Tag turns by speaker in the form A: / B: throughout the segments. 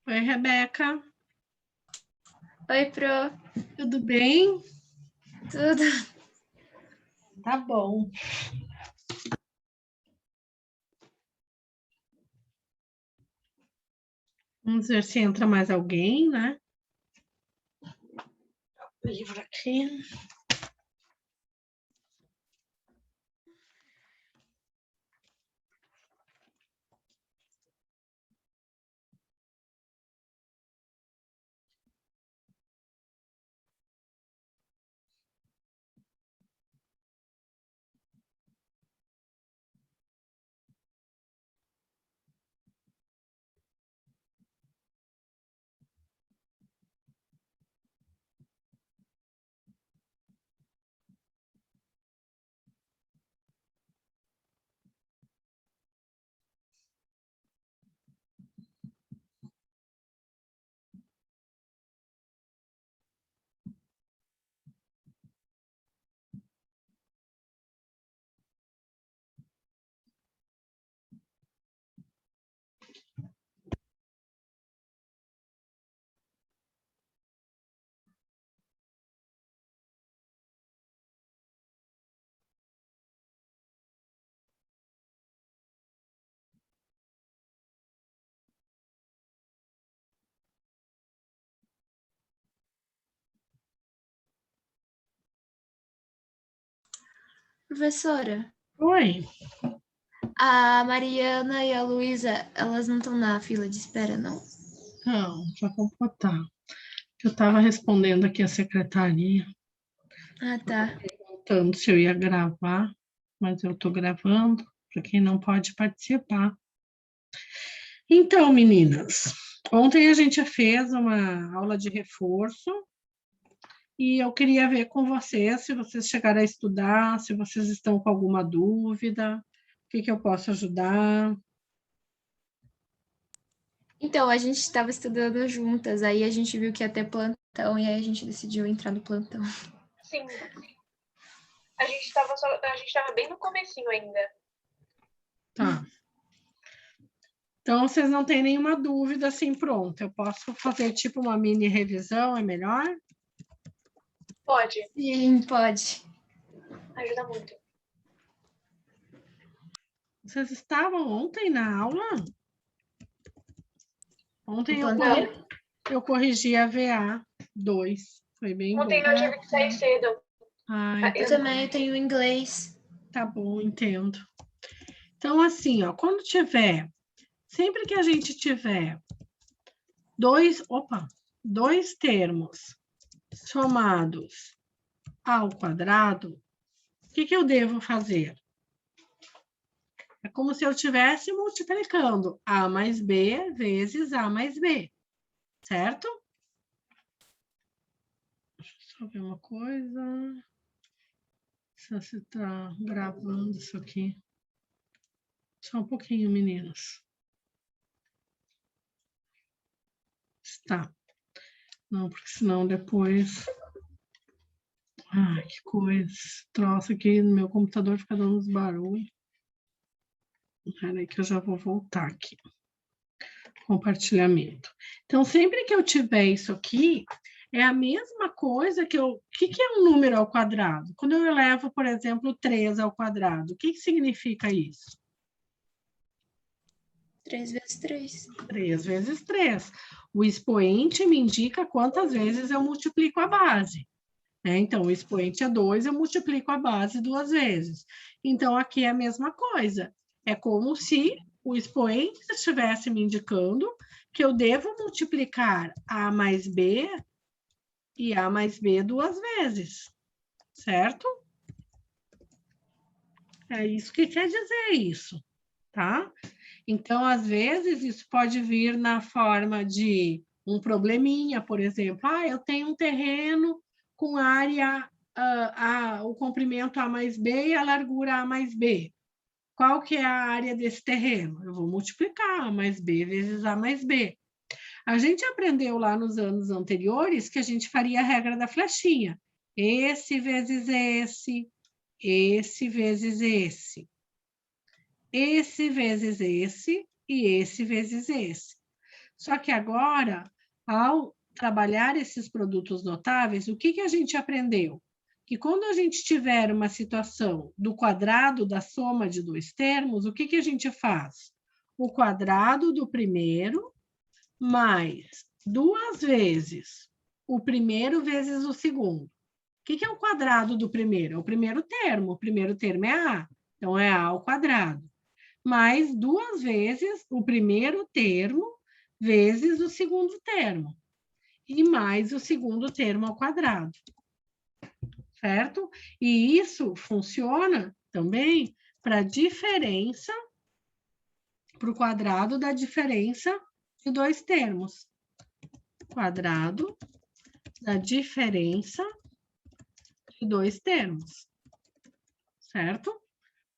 A: Oi, Rebeca.
B: Oi, Pro.
A: Tudo bem?
B: Tudo?
A: Tá bom. Vamos ver se entra mais alguém, né? O livro aqui.
B: Professora,
A: Oi.
B: a Mariana e a Luísa, elas não estão na fila de espera, não?
A: Não, já vou botar. Eu estava respondendo aqui a secretaria,
B: Ah, tá.
A: perguntando se eu ia gravar, mas eu estou gravando, para quem não pode participar. Então, meninas, ontem a gente fez uma aula de reforço e eu queria ver com vocês se vocês chegaram a estudar, se vocês estão com alguma dúvida, o que eu posso ajudar.
B: Então, a gente estava estudando juntas, aí a gente viu que ia ter plantão, e aí a gente decidiu entrar no plantão.
C: Sim. A gente tava bem no comecinho ainda.
A: Tá. Então, vocês não têm nenhuma dúvida assim, pronto. Eu posso fazer tipo uma mini revisão, é melhor?
C: Pode.
B: Sim, pode.
C: Ajuda muito.
A: Vocês estavam ontem na aula? Ontem eu corrigi a VA 2. Foi bem
C: Ontem
A: bom.
C: eu tive que sair cedo.
B: Eu também tenho inglês.
A: Tá bom, entendo. Então, assim, ó, quando tiver, sempre que a gente tiver dois termos somados ao quadrado, o que eu devo fazer? É como se eu estivesse multiplicando A mais B vezes A mais B, certo? Deixa eu só ver uma coisa. Se você está gravando isso aqui. Só um pouquinho, meninas. Está. Não, porque senão depois... Ai, que coisa. Troço aqui no meu computador fica dando uns barulhos. Espera aí que eu já vou voltar aqui. Compartilhamento. Então, sempre que eu tiver isso aqui, é a mesma coisa que eu... O que é um número ao quadrado? Quando eu elevo, por exemplo, 3 ao quadrado, o que significa isso?
B: 3 vezes 3.
A: 3 vezes 3. O expoente me indica quantas vezes eu multiplico a base. Então, o expoente é 2, eu multiplico a base 2 vezes. Então, aqui é a mesma coisa. É como se o expoente estivesse me indicando que eu devo multiplicar A mais B e A mais B 2 vezes, certo? É isso que quer dizer isso, tá? Então, às vezes, isso pode vir na forma de um probleminha, por exemplo. Eu tenho um terreno com área, o comprimento A mais B e a largura A mais B. Qual que é a área desse terreno? Eu vou multiplicar A mais B vezes A mais B. A gente aprendeu lá nos anos anteriores que a gente faria a regra da flechinha. Esse vezes esse vezes esse vezes esse e esse vezes esse. Só que agora, ao trabalhar esses produtos notáveis, o que a gente aprendeu? Que quando a gente tiver uma situação do quadrado da soma de dois termos, o que a gente faz? O quadrado do primeiro mais 2 vezes o primeiro vezes o segundo. O que é o quadrado do primeiro? É o primeiro termo. O primeiro termo é A, então é A ao quadrado. Mais 2 vezes o primeiro termo vezes o segundo termo. E mais o segundo termo ao quadrado. Certo? E isso funciona também para a diferença, para o quadrado da diferença de dois termos. Quadrado da diferença de dois termos. Certo?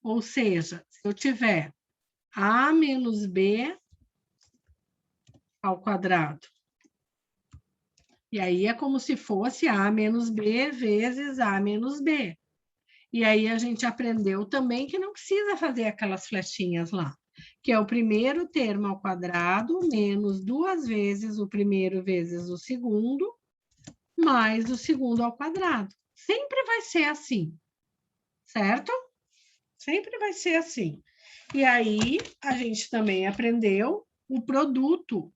A: Ou seja, se eu tiver A menos B ao quadrado, e aí é como se fosse A menos B vezes A menos B. E aí a gente aprendeu também que não precisa fazer aquelas flechinhas lá, que é o primeiro termo ao quadrado menos 2 vezes o primeiro vezes o segundo, mais o segundo ao quadrado. Sempre vai ser assim, certo? Sempre vai ser assim. E aí a gente também aprendeu o produto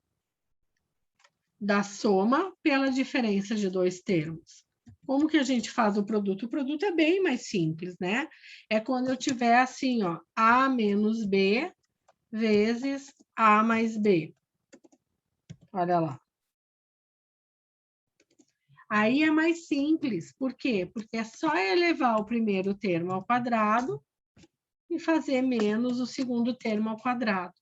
A: da soma pela diferença de dois termos. Como que a gente faz o produto? O produto é bem mais simples, né? É quando eu tiver assim, ó, A menos B vezes A mais B. Olha lá. Aí é mais simples. Por quê? Porque é só elevar o primeiro termo ao quadrado e fazer menos o segundo termo ao quadrado.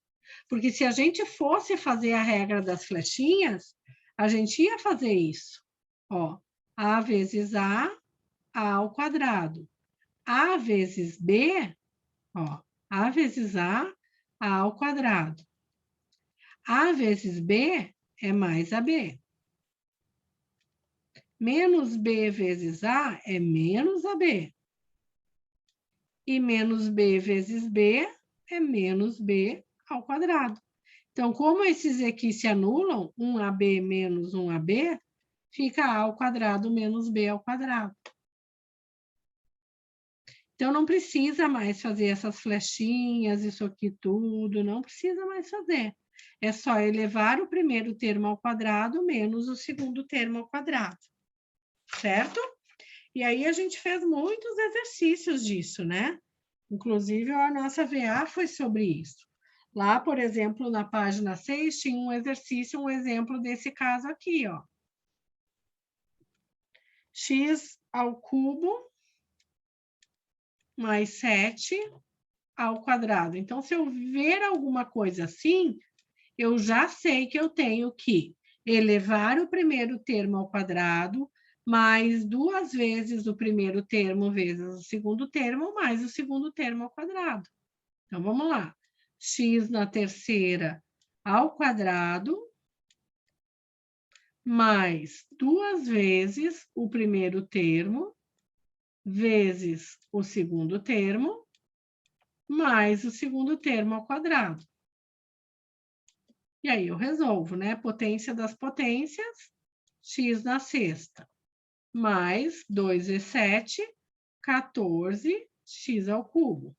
A: Porque se a gente fosse fazer a regra das flechinhas, a gente ia fazer isso. Ó, A vezes A ao quadrado. A vezes B, ó, A vezes A ao quadrado. A vezes B é mais AB. Menos B vezes A é menos AB. E menos B vezes B é menos B ao quadrado. Então, como esses aqui se anulam, 1AB menos 1AB, fica A ao quadrado menos B ao quadrado. Então, não precisa mais fazer essas flechinhas, isso aqui tudo, não precisa mais fazer. É só elevar o primeiro termo ao quadrado menos o segundo termo ao quadrado. Certo? E aí a gente fez muitos exercícios disso, né? Inclusive, a nossa VA foi sobre isso. Lá, por exemplo, na página 6, tinha um exercício, um exemplo desse caso aqui, ó. X ao cubo mais 7 ao quadrado. Então, se eu ver alguma coisa assim, eu já sei que eu tenho que elevar o primeiro termo ao quadrado, mais 2 vezes o primeiro termo vezes o segundo termo, mais o segundo termo ao quadrado. Então, vamos lá. X na terceira ao quadrado, mais 2 vezes o primeiro termo, vezes o segundo termo, mais o segundo termo ao quadrado. E aí eu resolvo, né? Potência das potências, x na sexta, mais 2 vezes 7, 14, x ao cubo.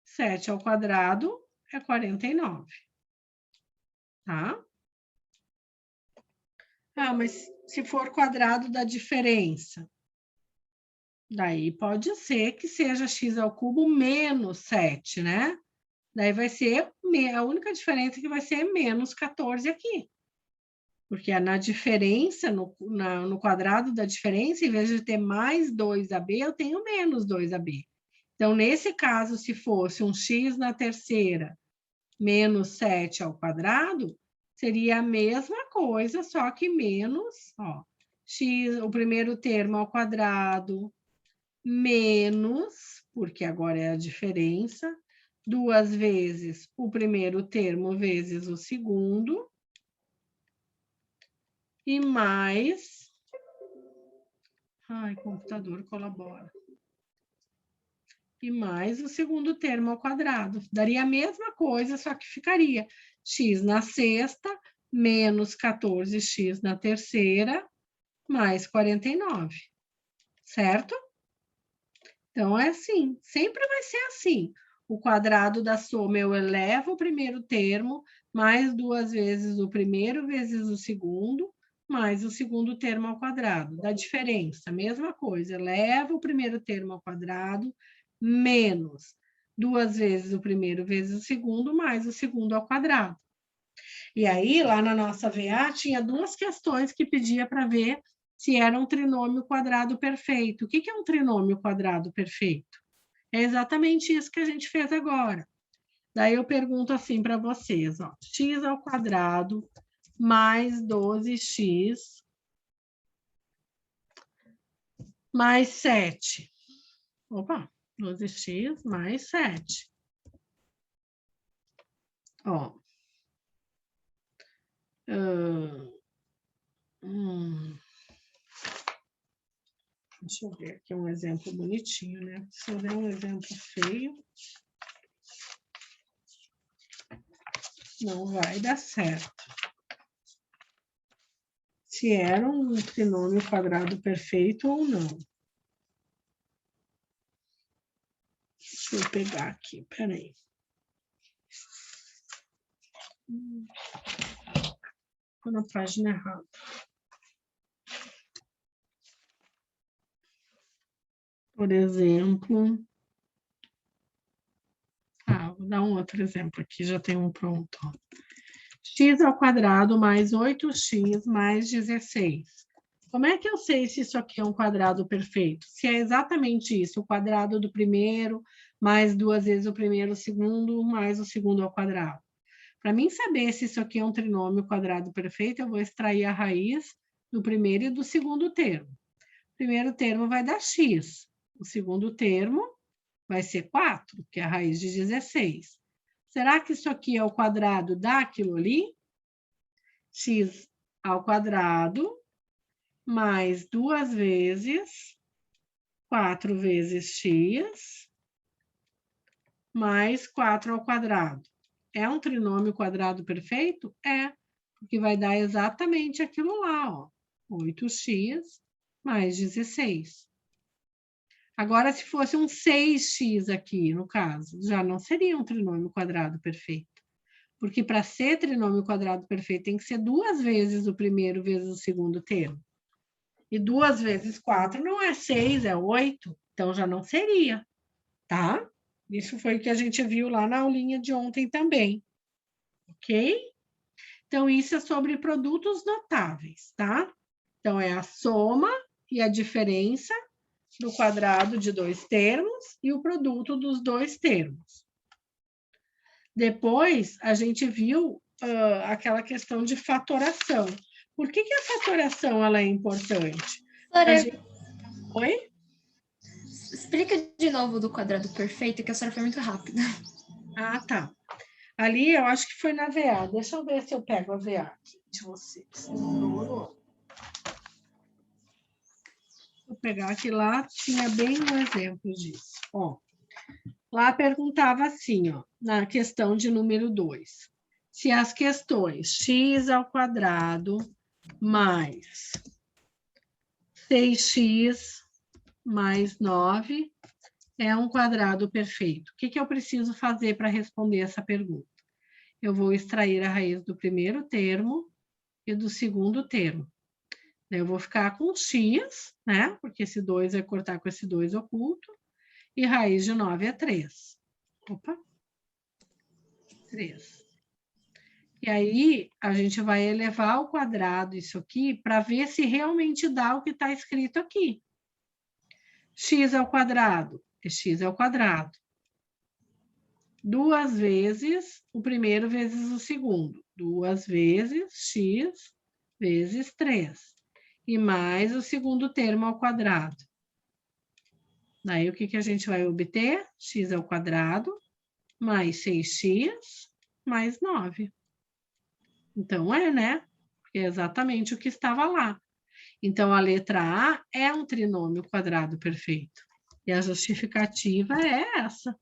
A: 7 ao quadrado é 49. Tá? Ah, mas se for quadrado da diferença, daí pode ser que seja x ao cubo menos 7, né? Daí vai ser, a única diferença que vai ser menos 14 aqui. Porque na diferença, no quadrado da diferença, em vez de ter mais 2AB, eu tenho menos 2AB. Então, nesse caso, se fosse um x na terceira menos 7 ao quadrado, seria a mesma coisa, só que menos, ó, x, o primeiro termo ao quadrado, menos, porque agora é a diferença, 2 vezes o primeiro termo vezes o segundo, e mais... Ai, computador colabora. E mais o segundo termo ao quadrado. Daria a mesma coisa, só que ficaria x na sexta, menos 14x na terceira, mais 49, certo? Então, é assim, sempre vai ser assim. O quadrado da soma eu elevo o primeiro termo, mais 2 vezes o primeiro vezes o segundo, mais o segundo termo ao quadrado. Da diferença, mesma coisa, eleva o primeiro termo ao quadrado, menos 2 vezes o primeiro vezes o segundo, mais o segundo ao quadrado. E aí, lá na nossa VA, tinha 2 questões que pedia para ver se era um trinômio quadrado perfeito. O que é um trinômio quadrado perfeito? É exatamente isso que a gente fez agora. Daí eu pergunto assim para vocês, ó, x ao quadrado mais 12x mais 7. Opa, 12x mais 7. Ó. Deixa eu ver aqui um exemplo bonitinho, né? Se eu der um exemplo feio, não vai dar certo. Se era um trinômio quadrado perfeito ou não. Deixa eu pegar aqui, peraí. Estou na página errada. Por exemplo... vou dar um outro exemplo aqui, já tem um pronto. Ó. X ao quadrado mais 8x mais 16. Como é que eu sei se isso aqui é um quadrado perfeito? Se é exatamente isso, o quadrado do primeiro, mais 2 vezes o primeiro, o segundo, mais o segundo ao quadrado. Para mim saber se isso aqui é um trinômio quadrado perfeito, eu vou extrair a raiz do primeiro e do segundo termo. O primeiro termo vai dar x. O segundo termo vai ser 4, que é a raiz de 16. Será que isso aqui é o quadrado daquilo ali? X ao quadrado mais 2 vezes 4 vezes x mais 4 ao quadrado. É um trinômio quadrado perfeito? É, porque vai dar exatamente aquilo lá, ó. 8x mais 16. Agora, se fosse um 6x aqui, no caso, já não seria um trinômio quadrado perfeito. Porque para ser trinômio quadrado perfeito tem que ser 2 vezes o primeiro vezes o segundo termo. E 2 vezes 4 não é 6, é 8. Então, já não seria, tá? Isso foi o que a gente viu lá na aulinha de ontem também. Ok? Então, isso é sobre produtos notáveis, tá? Então, é a soma e a diferença do quadrado de 2 termos e o produto dos 2 termos. Depois, a gente viu aquela questão de fatoração. Por que a fatoração ela é importante? Oi?
B: Explica de novo do quadrado perfeito, que a senhora foi muito rápida.
A: Ah, tá. Ali, eu acho que foi na VA. Deixa eu ver se eu pego a VA aqui de vocês. Vou pegar aqui lá, tinha bem um exemplo disso. Ó, lá perguntava assim, ó, na questão de número 2. Se as questões x ao quadrado mais 6x mais 9 é um quadrado perfeito. O que eu preciso fazer para responder essa pergunta? Eu vou extrair a raiz do primeiro termo e do segundo termo. Eu vou ficar com x, né? Porque esse 2 vai cortar com esse 2 oculto. E raiz de 9 é 3. Opa! 3. E aí, a gente vai elevar ao quadrado isso aqui para ver se realmente dá o que está escrito aqui. X ao quadrado é x ao quadrado. 2 vezes o primeiro vezes o segundo. 2 vezes x vezes 3. E mais o segundo termo ao quadrado. Daí, o que a gente vai obter? X ao quadrado mais 6x mais 9. Então, né? Porque é exatamente o que estava lá. Então, a letra A é um trinômio quadrado perfeito. E a justificativa é essa.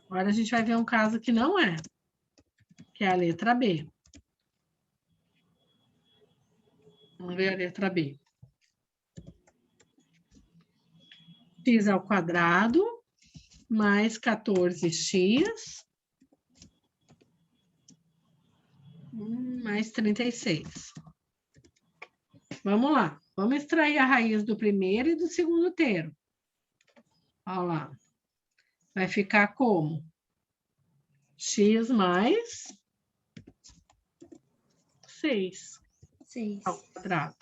A: Agora a gente vai ver um caso que não é, que é a letra B. Vamos ver a letra B. X ao quadrado mais 14x mais 36. Vamos lá. Vamos extrair a raiz do primeiro e do segundo termo. Olha lá. Vai ficar como? X mais 6 ao
B: 6.
A: quadrado.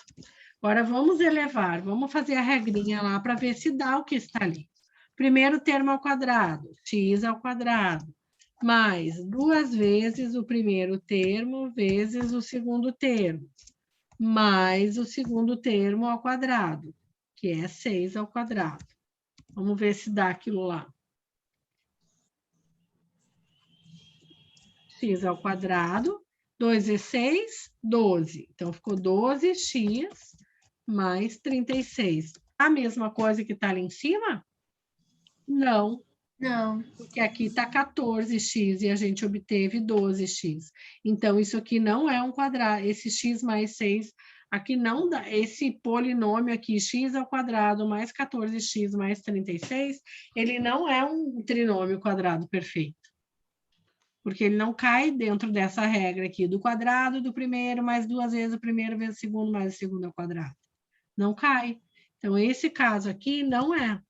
A: Agora, vamos elevar. Vamos fazer a regrinha lá para ver se dá o que está ali. Primeiro termo ao quadrado, x ao quadrado, mais 2 vezes o primeiro termo vezes o segundo termo, mais o segundo termo ao quadrado, que é 6 ao quadrado. Vamos ver se dá aquilo lá. X ao quadrado, 2 vezes 6, 12. Então, ficou 12x mais 36. A mesma coisa que está ali em cima? Não.
B: Não.
A: Porque aqui está 14x e a gente obteve 12x. Então, isso aqui não é um quadrado. Esse x mais 6, aqui não dá. Esse polinômio aqui, x ao quadrado mais 14x mais 36, ele não é um trinômio quadrado perfeito. Porque ele não cai dentro dessa regra aqui, do quadrado do primeiro, mais 2 vezes o primeiro, vezes o segundo, mais o segundo ao quadrado. Não cai. Então, esse caso aqui não é.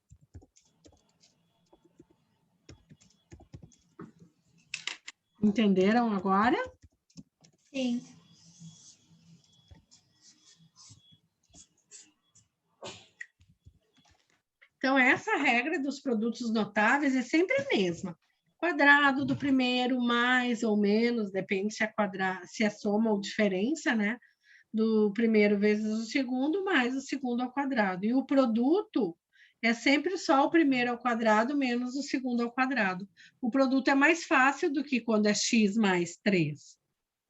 A: Entenderam agora?
B: Sim.
A: Então, essa regra dos produtos notáveis é sempre a mesma. Quadrado do primeiro, mais ou menos, depende se é soma ou diferença, né? Do primeiro vezes o segundo, mais o segundo ao quadrado. E o produto é sempre só o primeiro ao quadrado menos o segundo ao quadrado. O produto é mais fácil do que quando é x mais 3.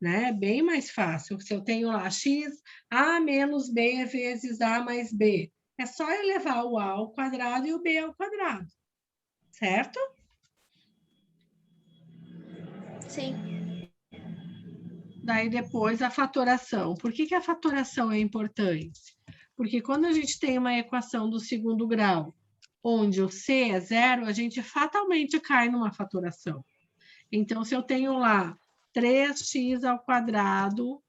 A: Né? É bem mais fácil. Se eu tenho lá x, a menos b vezes a mais b. É só elevar o a ao quadrado e o b ao quadrado. Certo?
B: Sim.
A: Daí depois a fatoração. Por que a fatoração é importante? Porque quando a gente tem uma equação do segundo grau, onde o c é zero, a gente fatalmente cai numa fatoração. Então, se eu tenho lá 3x ao quadrado,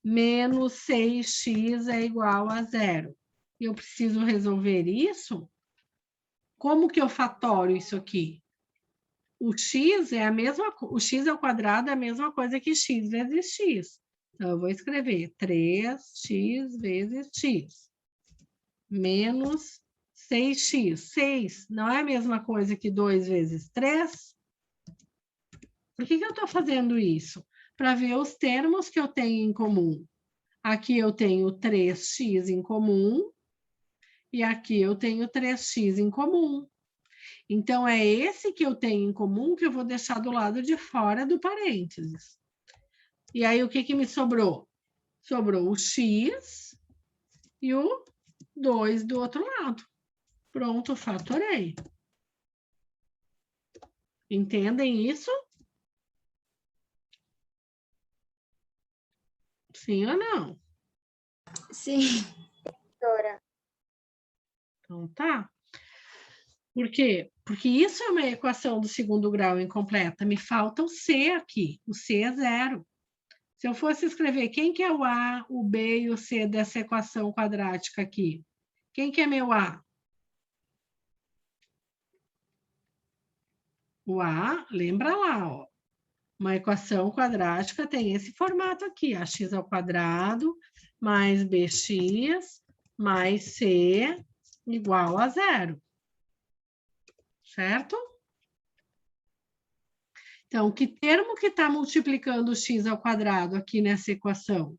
A: menos 6x é igual a zero. Eu preciso resolver isso? Como que eu fatoro isso aqui? O x é a mesma, o x ao quadrado é a mesma coisa que x vezes x. Então, eu vou escrever 3x vezes x menos 6x. 6 não é a mesma coisa que 2 vezes 3? Por que eu estou fazendo isso? Para ver os termos que eu tenho em comum. Aqui eu tenho 3x em comum e aqui eu tenho 3x em comum. Então, é esse que eu tenho em comum que eu vou deixar do lado de fora do parênteses. E aí, o que me sobrou? Sobrou o x e o 2 do outro lado. Pronto, fatorei. Entendem isso? Sim ou não?
B: Sim.
A: Então, tá. Por quê? Porque isso é uma equação do segundo grau incompleta. Me falta o C aqui. O C é zero. Se eu fosse escrever quem que é o A, o B e o C dessa equação quadrática aqui? Quem que é meu A? O A, lembra lá, ó. Uma equação quadrática tem esse formato aqui, ax ao quadrado mais bx mais c igual a zero. Certo? Então, que termo que está multiplicando x ao quadrado aqui nessa equação?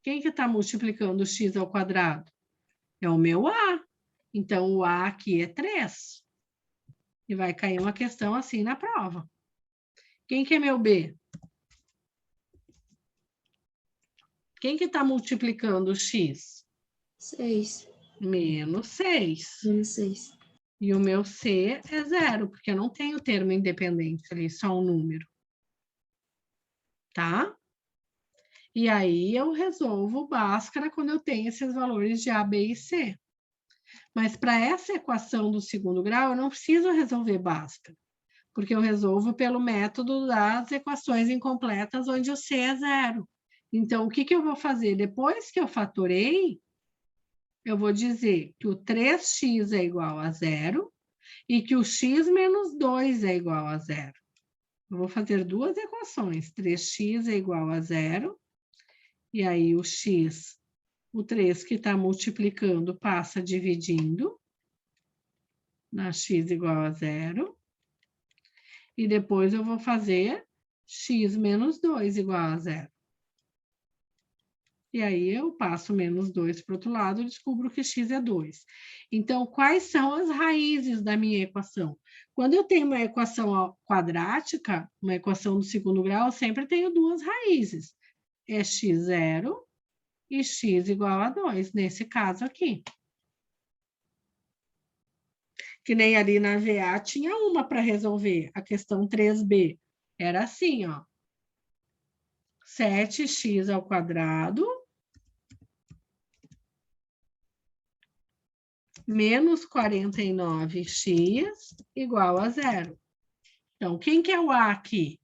A: Quem que está multiplicando x ao quadrado? É o meu A. Então, o A aqui é 3. E vai cair uma questão assim na prova. Quem que é meu B? Quem que está multiplicando x?
B: 6.
A: Menos 6.
B: Menos 6.
A: E o meu C é 0, porque eu não tenho termo independente ali, só um número. Tá? E aí eu resolvo Bhaskara quando eu tenho esses valores de A, B e C. Mas para essa equação do segundo grau, eu não preciso resolver Bhaskara, porque eu resolvo pelo método das equações incompletas, onde o C é 0. Então, o que eu vou fazer? Depois que eu fatorei, eu vou dizer que o 3x é igual a 0 e que o x menos 2 é igual a 0. Eu vou fazer duas equações. 3x é igual a 0, e aí o x, o 3 que está multiplicando, passa dividindo, na x igual a 0. E depois eu vou fazer x menos 2 igual a 0. E aí eu passo menos 2 para o outro lado e descubro que x é 2. Então, quais são as raízes da minha equação? Quando eu tenho uma equação quadrática, uma equação do segundo grau, eu sempre tenho duas raízes. É x0 e x igual a 2, nesse caso aqui. Que nem ali na VA tinha uma para resolver, a questão 3b. Era assim, ó. 7x ao quadrado menos 49x igual a 0. Então, quem que é o A aqui?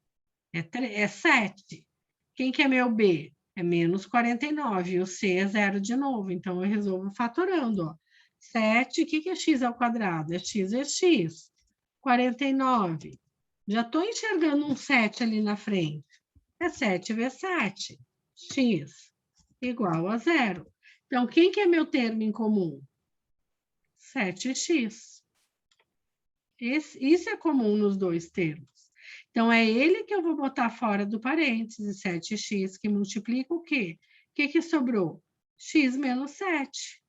A: É 7. Quem que é meu B? É menos 49. E o C é 0 de novo. Então, eu resolvo fatorando. Ó. 7, o que é x ao quadrado? É x. 49. Já estou enxergando um 7 ali na frente. É 7 vezes 7. X igual a 0. Então, quem que é meu termo em comum? 7x. Isso é comum nos dois termos. Então, é ele que eu vou botar fora do parêntese, 7x, que multiplica o quê? O que sobrou? X menos 7.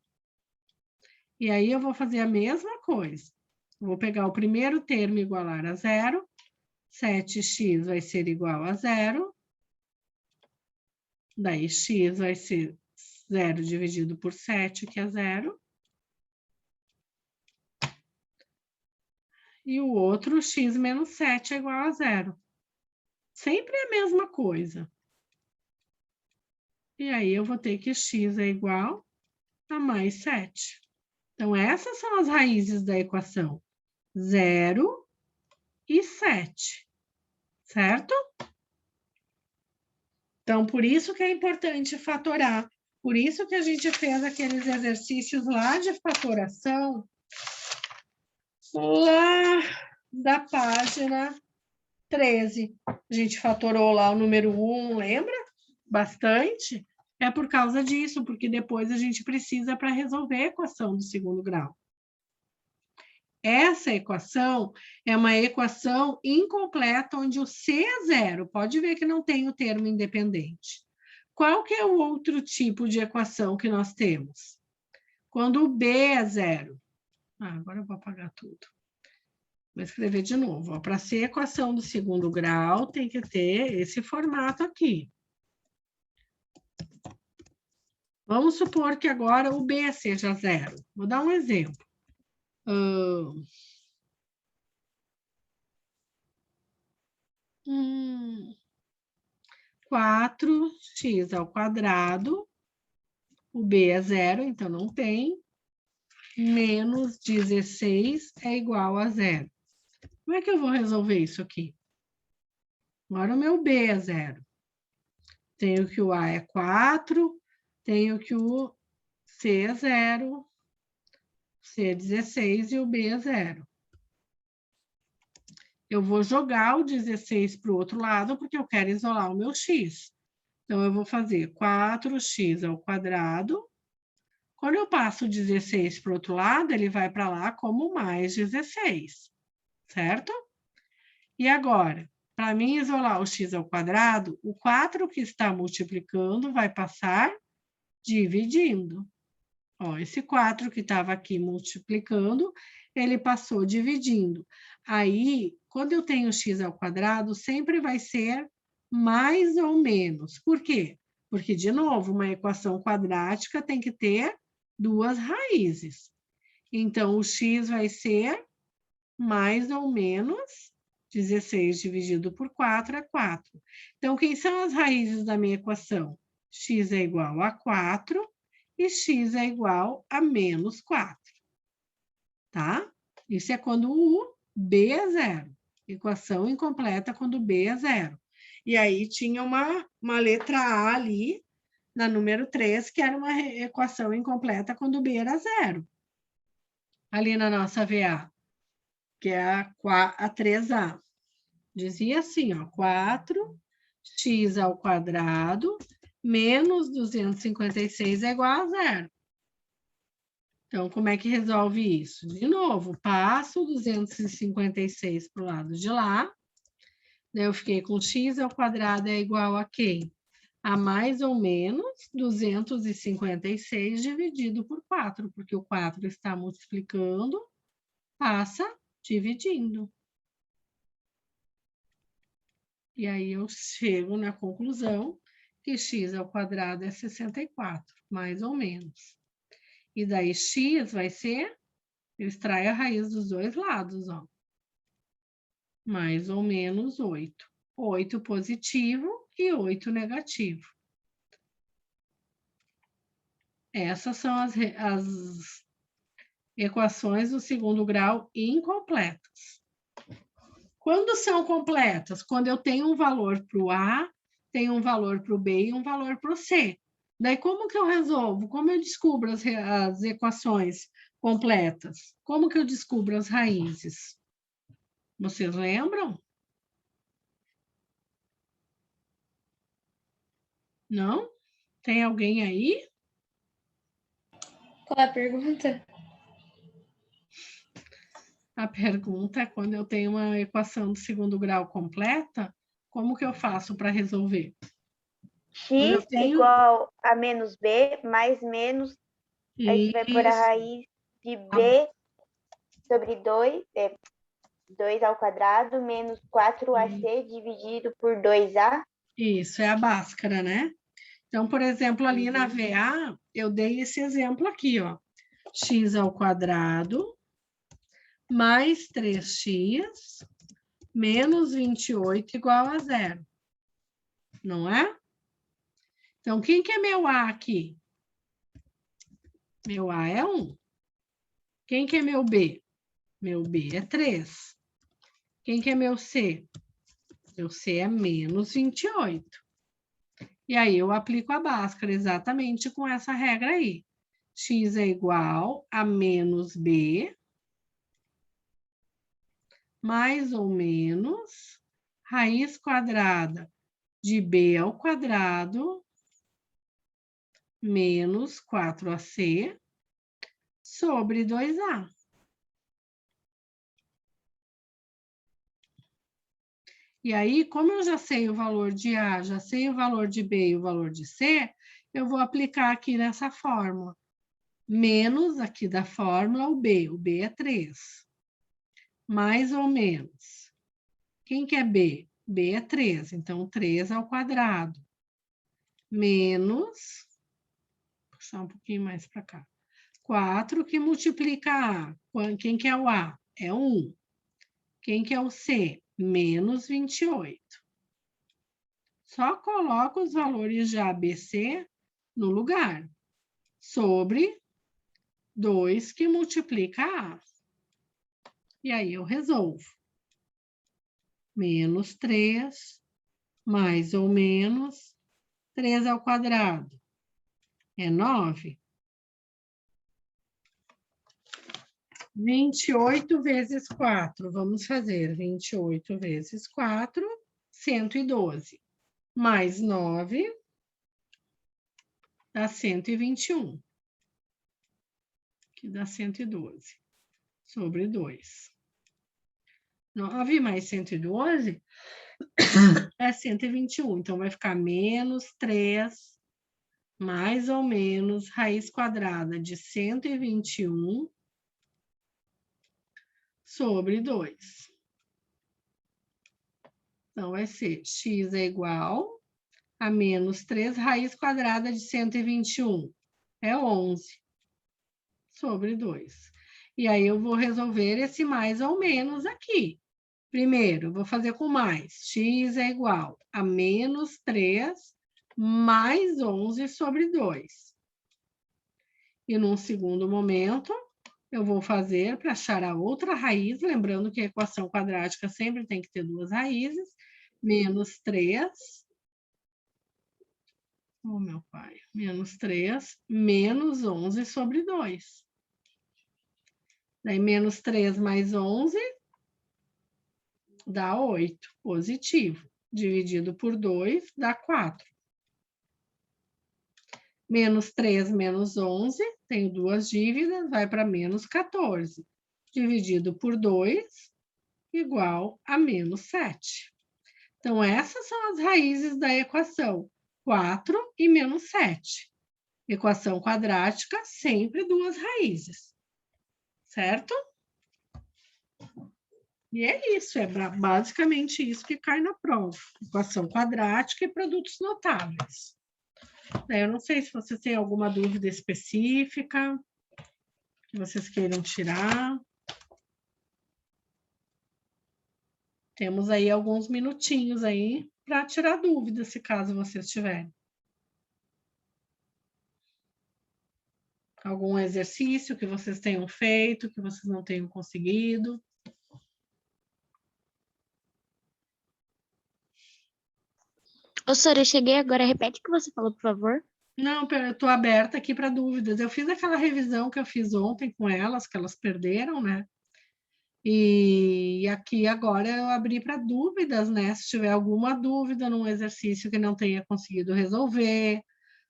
A: E aí, eu vou fazer a mesma coisa. Vou pegar o primeiro termo e igualar a 0. 7x vai ser igual a 0. Daí, x vai ser 0 dividido por 7, que é 0. E o outro, x menos 7 é igual a 0. Sempre a mesma coisa. E aí, eu vou ter que x é igual a mais 7. Então, essas são as raízes da equação. 0 e 7. Certo? Então, por isso que é importante fatorar. Por isso que a gente fez aqueles exercícios lá de fatoração, lá da página 13. A gente fatorou lá o número 1, lembra? Bastante. É por causa disso, porque depois a gente precisa para resolver a equação do segundo grau. Essa equação é uma equação incompleta, onde o C é 0. Pode ver que não tem o termo independente. Qual que é o outro tipo de equação que nós temos? Quando o B é 0. Agora eu vou apagar tudo. Vou escrever de novo. Para ser equação do segundo grau, tem que ter esse formato aqui. Vamos supor que agora o B seja 0. Vou dar um exemplo. 4x ao quadrado, o B é 0, então não tem, menos 16 é igual a 0. Como é que eu vou resolver isso aqui? Agora o meu B é 0. Tenho que o A é 4, tenho que o C é 0, C é 16 e o B é 0. Eu vou jogar o 16 para o outro lado, porque eu quero isolar o meu x. Então, eu vou fazer 4x ao quadrado. Quando eu passo o 16 para o outro lado, ele vai para lá como mais 16, certo? E agora, para mim isolar o x ao quadrado, o 4 que está multiplicando vai passar dividindo. Ó, esse 4 que estava aqui multiplicando, ele passou dividindo. Aí, quando eu tenho x ao quadrado, sempre vai ser mais ou menos. Por quê? Porque, de novo, uma equação quadrática tem que ter duas raízes. Então, o x vai ser mais ou menos 16 dividido por 4 é 4. Então, quem são as raízes da minha equação? X é igual a 4 e x é igual a menos 4. Tá? Isso é quando o b é zero. Equação incompleta quando b é zero. E aí tinha uma letra A ali, na número 3, que era uma equação incompleta quando b era zero. Ali na nossa VA, que é a 3A. Dizia assim, ó, 4x ao quadrado menos 256 é igual a zero. Então, como é que resolve isso? De novo, passo 256 para o lado de lá. Eu fiquei com x ao quadrado é igual a quem? A mais ou menos 256 dividido por 4, porque o 4 está multiplicando, passa dividindo. E aí eu chego na conclusão que x ao quadrado é 64, mais ou menos. E daí x vai ser, eu extraio a raiz dos dois lados, ó. Mais ou menos 8. 8 positivo e 8 negativo. Essas são as equações do segundo grau incompletas. Quando são completas? Quando eu tenho um valor para o A, tenho um valor para o B e um valor para o C. Daí, como que eu resolvo? Como eu descubro as equações completas? Como que eu descubro as raízes? Vocês lembram? Não? Tem alguém aí?
B: Qual é a pergunta?
A: A pergunta é quando eu tenho uma equação do segundo grau completa, como que eu faço para resolver?
D: X igual a menos B mais menos, aí você vai pôr a raiz de B sobre 2, 2 ao quadrado, menos 4AC dividido por 2A.
A: Isso, é a Bhaskara, né? Então, por exemplo, ali na VA, eu dei esse exemplo aqui, ó. X ao quadrado mais 3x menos 28 igual a zero. Não é? Então, quem que é meu A aqui? Meu A é 1. Quem que é meu B? Meu B é 3. Quem que é meu C? Meu C é menos 28. E aí eu aplico a Bhaskara exatamente com essa regra aí. X é igual a menos B mais ou menos raiz quadrada de B ao quadrado menos 4AC sobre 2A. E aí, como eu já sei o valor de A, já sei o valor de B e o valor de C, eu vou aplicar aqui nessa fórmula. Menos aqui da fórmula o B é 3. Mais ou menos. Quem que é B? B é 3, então 3 ao quadrado. Menos, vou puxar um pouquinho mais para cá. 4 que multiplica A. Quem que é o A? É 1. Quem que é o C? Menos 28. Só coloca os valores de A, B, C no lugar. Sobre 2 que multiplica A. E aí eu resolvo. Menos 3, mais ou menos 3 ao quadrado. É 9. 28 vezes 4. Vamos fazer 28 vezes 4, 112. Mais 9 dá 121. Que dá 112. Sobre 2. 9 mais 112 é 121. Então, vai ficar menos 3, mais ou menos, raiz quadrada de 121 sobre 2. Então, vai ser x é igual a menos 3 raiz quadrada de 121. É 11 sobre 2. E aí eu vou resolver esse mais ou menos aqui. Primeiro, vou fazer com mais. X é igual a menos 3 mais 11 sobre 2. E num segundo momento, eu vou fazer para achar a outra raiz, lembrando que a equação quadrática sempre tem que ter duas raízes, menos 3, oh, meu pai, menos 3, menos 11 sobre 2. Daí, menos 3 mais 11 dá 8, positivo. Dividido por 2 dá 4. Menos 3 menos 11, tenho duas dívidas, vai para menos 14. Dividido por 2, igual a menos 7. Então, essas são as raízes da equação 4 e menos 7. Equação quadrática, sempre duas raízes. Certo? E é isso, é basicamente isso que cai na prova. Equação quadrática e produtos notáveis. Eu não sei se vocês têm alguma dúvida específica que vocês queiram tirar. Temos aí alguns minutinhos aí para tirar dúvidas, se caso vocês tiverem. Algum exercício que vocês tenham feito, que vocês não tenham conseguido.
E: Ô, Sora, eu cheguei agora. Repete o que você falou, por favor.
A: Não, eu estou aberta aqui para dúvidas. Eu fiz aquela revisão que eu fiz ontem com elas, que elas perderam, né? E aqui agora eu abri para dúvidas, né? Se tiver alguma dúvida num exercício que não tenha conseguido resolver,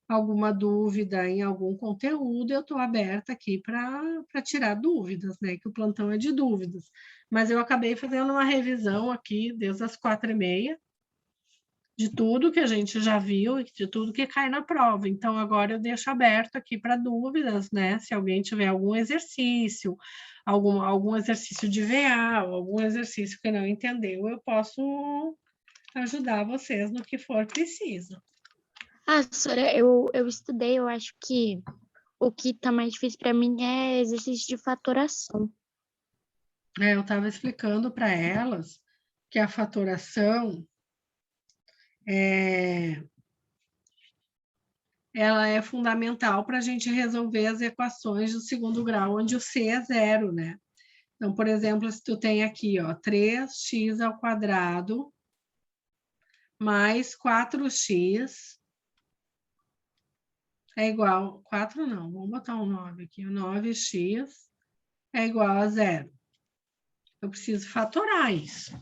A: alguma dúvida em algum conteúdo, eu estou aberta aqui para tirar dúvidas, né? Que o plantão é de dúvidas. Mas eu acabei fazendo uma revisão aqui desde as 4h30, de tudo que a gente já viu e de tudo que cai na prova. Então, agora eu deixo aberto aqui para dúvidas, né? Se alguém tiver algum exercício, algum exercício de VA, algum exercício que não entendeu, eu posso ajudar vocês no que for preciso.
E: Ah, Sora, eu estudei, eu acho que o que tá mais difícil para mim é exercício de fatoração.
A: Eu estava explicando para elas que a fatoração ela é fundamental para a gente resolver as equações do segundo grau, onde o C é 0, né? Então, por exemplo, se tu tem aqui, ó, 3x ao quadrado mais 4x é igual... 4 não, vamos botar um 9 aqui. O 9x é igual a 0. Eu preciso fatorar isso.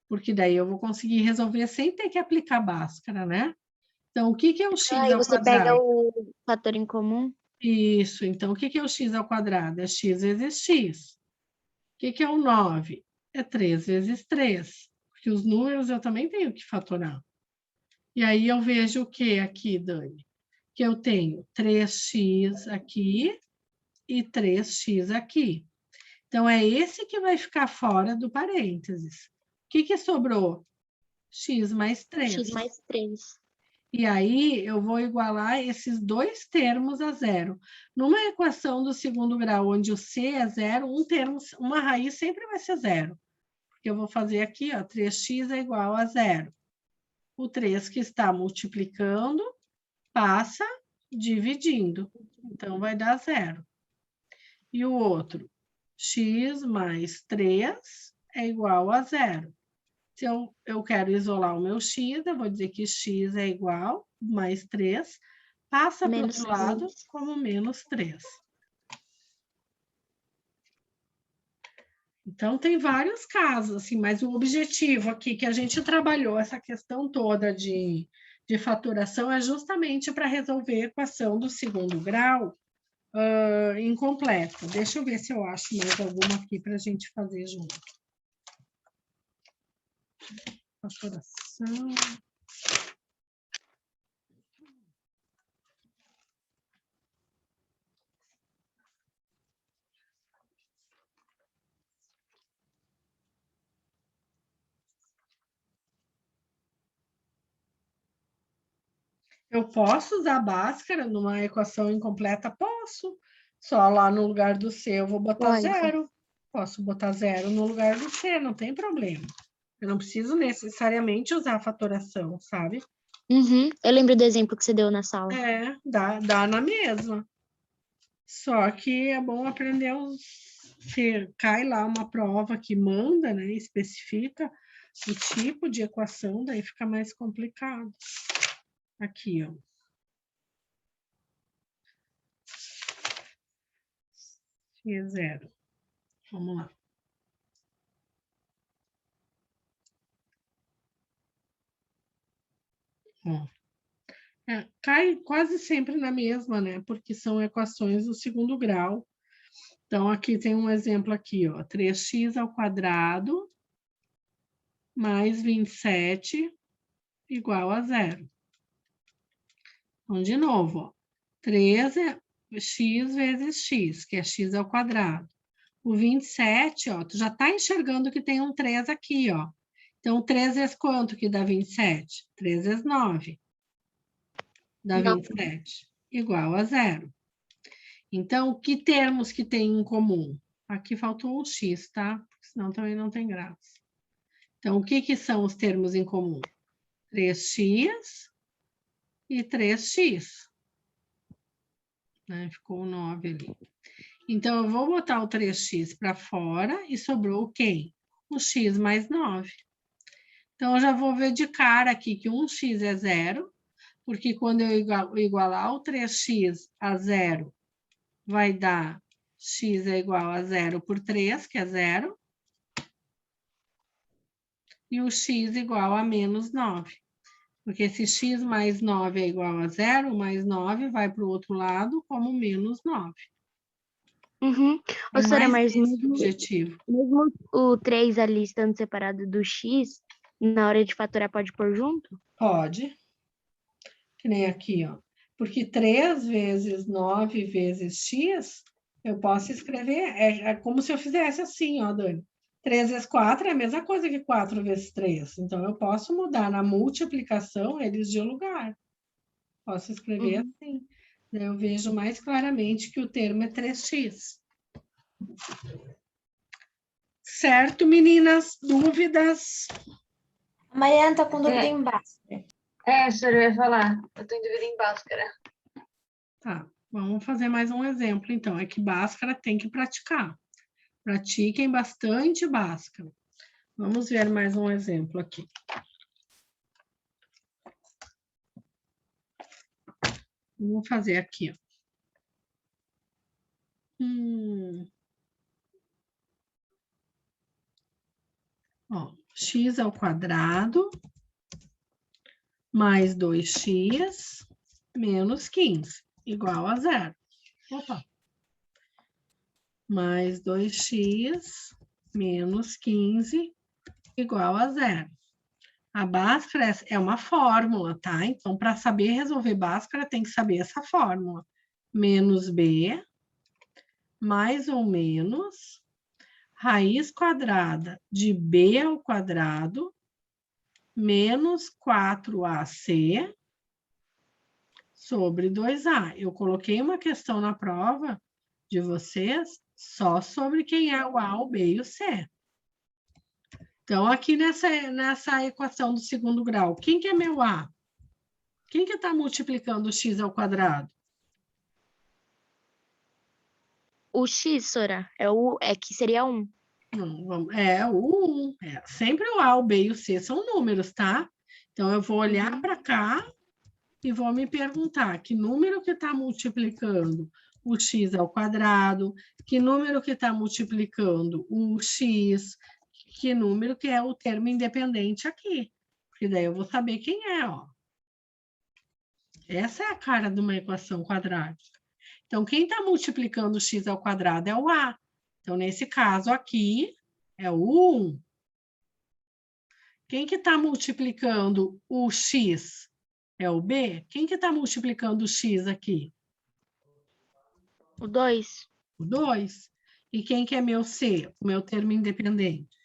A: Porque daí eu vou conseguir resolver sem ter que aplicar Bhaskara, né? Então, o que é o x
E: Aí
A: ao
E: você
A: quadrado?
E: pega o fator em comum.
A: Isso, então, o que é o x ao quadrado? É x vezes x. O que é o 9? É 3 vezes 3. Porque os números eu também tenho que fatorar. E aí eu vejo o que aqui, Dani? Que eu tenho 3x aqui e 3x aqui. Então, é esse que vai ficar fora do parênteses. O que sobrou? X mais 3.
E: X mais 3.
A: E aí, eu vou igualar esses dois termos a zero. Numa equação do segundo grau, onde o C é zero, uma raiz sempre vai ser zero. Porque eu vou fazer aqui, ó, 3x é igual a zero. O 3 que está multiplicando passa dividindo. Então, vai dar zero. E o outro, x mais 3 é igual a zero. Se eu quero isolar o meu x, eu vou dizer que x é igual, mais 3, passa para o outro lado como menos 3. Então, tem vários casos, assim, mas o objetivo aqui que a gente trabalhou, essa questão toda de fatoração, é justamente para resolver a equação do segundo grau incompleta. Deixa eu ver se eu acho mais alguma aqui para a gente fazer junto. Fatoração. Eu posso usar Bhaskara numa equação incompleta? Posso, Só lá no lugar do C eu vou botar
E: Pode.
A: 0. Posso botar 0 no lugar do C, não tem problema. Eu não preciso necessariamente usar a fatoração, sabe?
E: Uhum. Eu lembro do exemplo que você deu na sala.
A: É, dá na mesma. Só que é bom aprender os... Se cai lá uma prova que manda, né, especifica o tipo de equação, daí fica mais complicado. Aqui, ó. E 0. Vamos lá. Ó. Cai quase sempre na mesma, né? Porque são equações do segundo grau. Então, aqui tem um exemplo aqui, ó. 3x ao quadrado mais 27 igual a 0. Então, de novo, ó. 3 é x vezes x, que é x ao quadrado. O 27, ó, tu já tá enxergando que tem um 3 aqui, ó. Então, 3 vezes quanto que dá 27? 3 vezes 9. Dá 27. Igual a 0. Então, que termos que tem em comum? Aqui faltou um x, tá? Porque senão também não tem graça. Então, o que são os termos em comum? 3x e 3x. Né? Ficou 9 ali. Então, eu vou botar o 3x para fora e sobrou quem? O x mais 9. Então, eu já vou ver de cara aqui que 1x é 0, porque quando eu igualar o 3x a 0, vai dar x é igual a 0 por 3, que é 0. E o x igual a menos 9. Porque se x mais 9 é igual a 0, mais 9 vai para o outro lado como menos 9.
E: Uhum.
A: É
E: Ô, Sora,
A: mais
E: mas
A: esse o objetivo.
E: mesmo o 3 ali estando separado do x, na hora de fatorar pode pôr junto?
A: Pode. Que nem aqui, ó. Porque 3 vezes 9 vezes x, eu posso escrever, é como se eu fizesse assim, ó, Dani. 3 vezes 4 é a mesma coisa que 4 vezes 3. Então, eu posso mudar na multiplicação eles de lugar. Posso escrever assim. Daí eu vejo mais claramente que o termo é 3x. Certo, meninas? Dúvidas?
F: A Mariana tá com dúvida em Bhaskara.
C: Senhora, eu ia falar. Eu tô em dúvida em Bhaskara.
A: Tá, vamos fazer mais um exemplo, então. É que Bhaskara tem que praticar. Pratiquem bastante Bhaskara. Vamos ver mais um exemplo aqui. Vamos fazer aqui, ó. Ó, x ao quadrado mais 2x menos 15, igual a 0. Opa. Mais 2x menos 15 igual a 0. A Bhaskara é uma fórmula, tá? Então, para saber resolver Bhaskara, tem que saber essa fórmula. Menos b mais ou menos raiz quadrada de b ao quadrado menos 4ac sobre 2a. Eu coloquei uma questão na prova de vocês só sobre quem é o a, o b e o c. Então, aqui nessa equação do segundo grau, quem que é meu a? Quem que está multiplicando o x ao quadrado?
E: O x, Sora, é que seria 1.
A: Não, é o 1. É. Sempre o a, o b e o c são números, tá? Então, eu vou olhar para cá e vou me perguntar que número que está multiplicando o x ao quadrado, que número que está multiplicando o x, que número que é o termo independente aqui. Porque daí eu vou saber quem é, ó. Essa é a cara de uma equação quadrática. Então, quem está multiplicando o x ao quadrado é o a. Então, nesse caso aqui, é o 1. Quem que está multiplicando o x é o b? Quem que está multiplicando o x aqui?
E: O 2.
A: O 2. E quem que é meu c? O meu termo independente?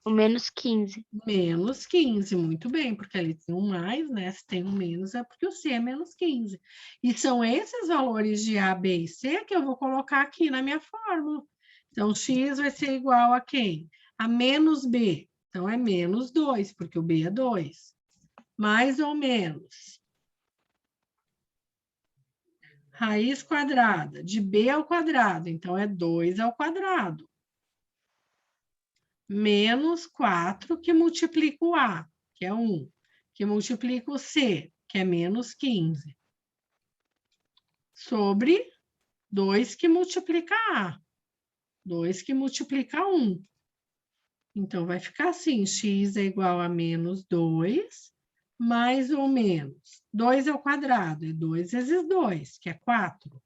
E: O menos 15.
A: Menos 15, muito bem, porque ali tem um mais, né? Se tem um menos, é porque o C é menos 15. E são esses valores de A, B e C que eu vou colocar aqui na minha fórmula. Então, X vai ser igual a quem? A menos B. Então, é menos 2, porque o B é 2. Mais ou menos. Raiz quadrada de B ao quadrado. Então, é 2 ao quadrado. Menos 4 que multiplica o A, que é 1, que multiplica o C, que é menos 15, sobre 2 que multiplica A, 2 que multiplica 1. Então, vai ficar assim, x é igual a menos 2, mais ou menos. 2 ao quadrado, é 2 vezes 2, que é 4.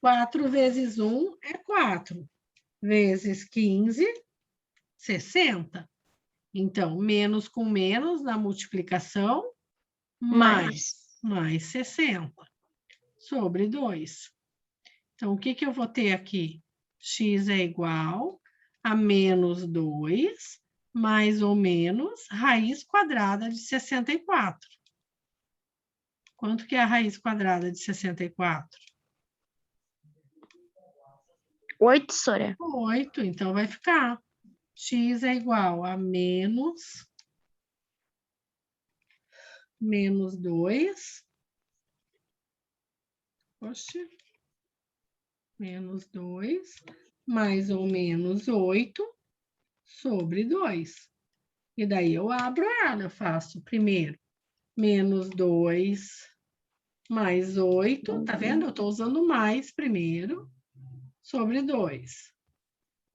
A: 4 vezes 1 é 4, vezes 15, 60. Então, menos com menos na multiplicação, mais 60 sobre 2. Então, o que eu vou ter aqui? X é igual a menos 2, mais ou menos, raiz quadrada de 64. Quanto que é a raiz quadrada de 64?
E: 8, Sora.
A: 8, então vai ficar. X é igual a menos 2. Oxe. Menos 2, mais ou menos 8 sobre 2. E daí eu abro ela, eu faço primeiro menos 2 mais 8, tá vendo? Eu estou usando mais primeiro, sobre 2.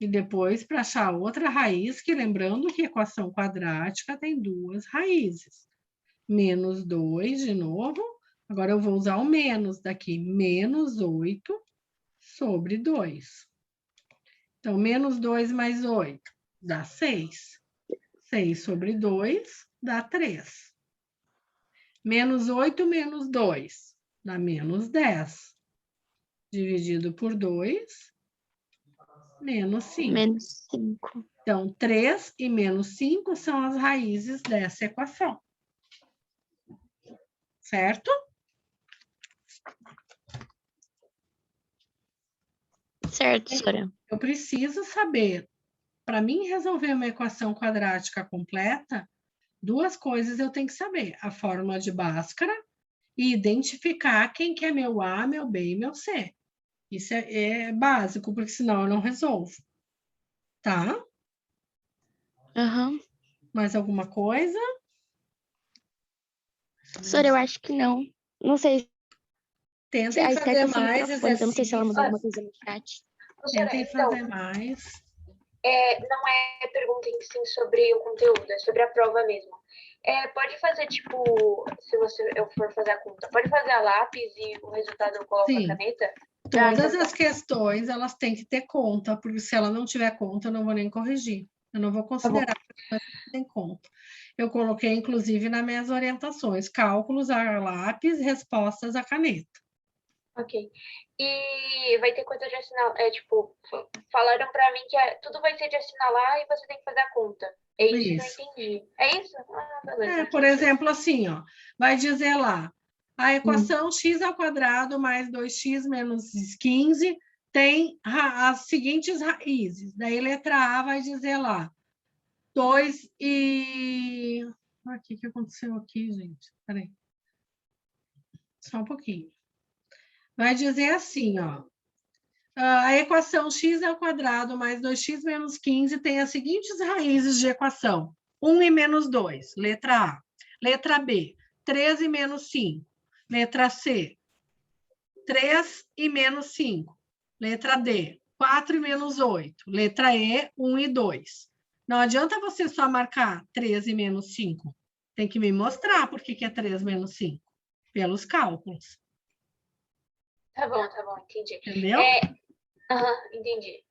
A: E depois, para achar outra raiz, que lembrando que equação quadrática tem duas raízes. Menos 2 de novo. Agora eu vou usar o menos daqui. Menos 8 sobre 2. Então, menos 2 mais 8 dá 6. 6 sobre 2 dá 3. Menos 8 menos 2 dá menos 10. Dividido por 2, menos 5.
E: Menos 5.
A: Então, 3 e menos 5 são as raízes dessa equação. Certo?
E: Certo, Sora.
A: Eu preciso saber, para mim resolver uma equação quadrática completa, duas coisas eu tenho que saber. A fórmula de Bhaskara e identificar quem que é meu A, meu B e meu C. Isso é básico, porque senão eu não resolvo. Tá?
E: Aham.
A: Mais alguma coisa?
E: Sora, eu acho que não. Não sei se
A: Tentem
E: a
A: fazer
E: Esther tá sem
A: mais
E: microfone, então não sei se ela mandou
C: exercícios.
E: alguma coisa no chat.
A: Tentem
C: Então,
A: fazer mais.
C: não é pergunta em si sobre o conteúdo, é sobre a prova mesmo. Pode fazer, tipo, se eu for fazer a conta, pode fazer a lápis e o resultado eu coloco
A: Sim.
C: a caneta?
A: Todas as questões, elas têm que ter conta, porque se ela não tiver conta, eu não vou nem corrigir. Eu não vou considerar que ela tem conta. Eu coloquei, inclusive, nas minhas orientações, cálculos a lápis, respostas a caneta.
C: Ok. E vai ter coisa de assinar, tipo, falaram pra mim que tudo vai ser de assinalar e você tem que fazer a conta. É isso que eu
A: Isso.
C: entendi. É isso? Ah, beleza.
A: Por exemplo, assim, ó, vai dizer lá, a equação x ao quadrado mais 2x menos 15 tem as seguintes raízes. Daí, letra A vai dizer lá, 2 e... O que aconteceu aqui, gente? Peraí. Só um pouquinho. Vai dizer assim, ó. A equação x ao quadrado mais 2x menos 15 tem as seguintes raízes de equação. 1 e menos 2, letra A. Letra B, 3 e menos 5. Letra C, 3 e menos 5. Letra D, 4 e menos 8. Letra E, 1 e 2. Não adianta você só marcar 3 e menos 5. Tem que me mostrar por que é 3 menos 5. Pelos cálculos.
C: Tá bom, entendi.
A: Entendeu?
C: Entendi.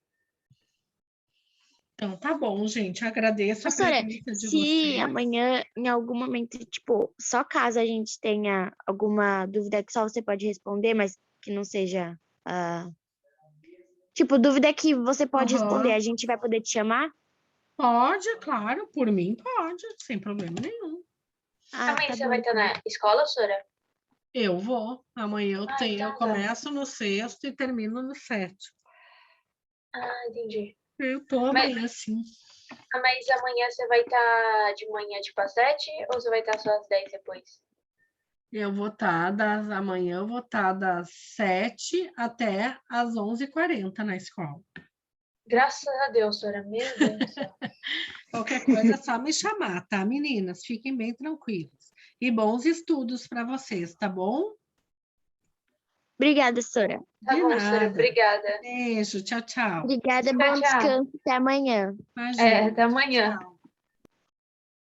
A: Então, tá bom, gente. Agradeço a
E: Sora,
A: presença de
E: se
A: vocês.
E: amanhã, em algum momento, tipo, só caso a gente tenha alguma dúvida que só você pode responder, mas que não seja... tipo, dúvida que você pode responder, a gente vai poder te chamar?
A: Pode, claro, por mim pode, sem problema nenhum.
C: Amanhã
E: tá
C: você
E: bom,
C: vai estar
E: então.
C: na escola, Sora?
A: Eu vou. Amanhã eu tenho,
C: então
A: eu
C: tá.
A: começo no 6º e termino no 7º.
C: Entendi.
A: Eu tô
C: Mas-
A: amanhã, sim.
C: Mas amanhã você vai estar de manhã, tipo, às 7 ou você vai estar só às 10 depois?
A: Eu vou estar amanhã eu vou estar das 7 até às 11h40 na escola.
C: Graças a Deus, Sora. Meu Deus do céu.
A: Qualquer coisa é só me chamar, tá, meninas? Fiquem bem tranquilas. E bons estudos para vocês, tá bom?
E: Obrigada, Sora.
C: Tá
A: De
C: bom, Sora.
A: nada.
C: Obrigada.
A: Beijo, tchau, tchau.
E: Obrigada,
C: Tchau,
E: bom
C: tchau.
E: descanso. Até amanhã.
A: Imagina.
C: Até amanhã.
A: Tchau.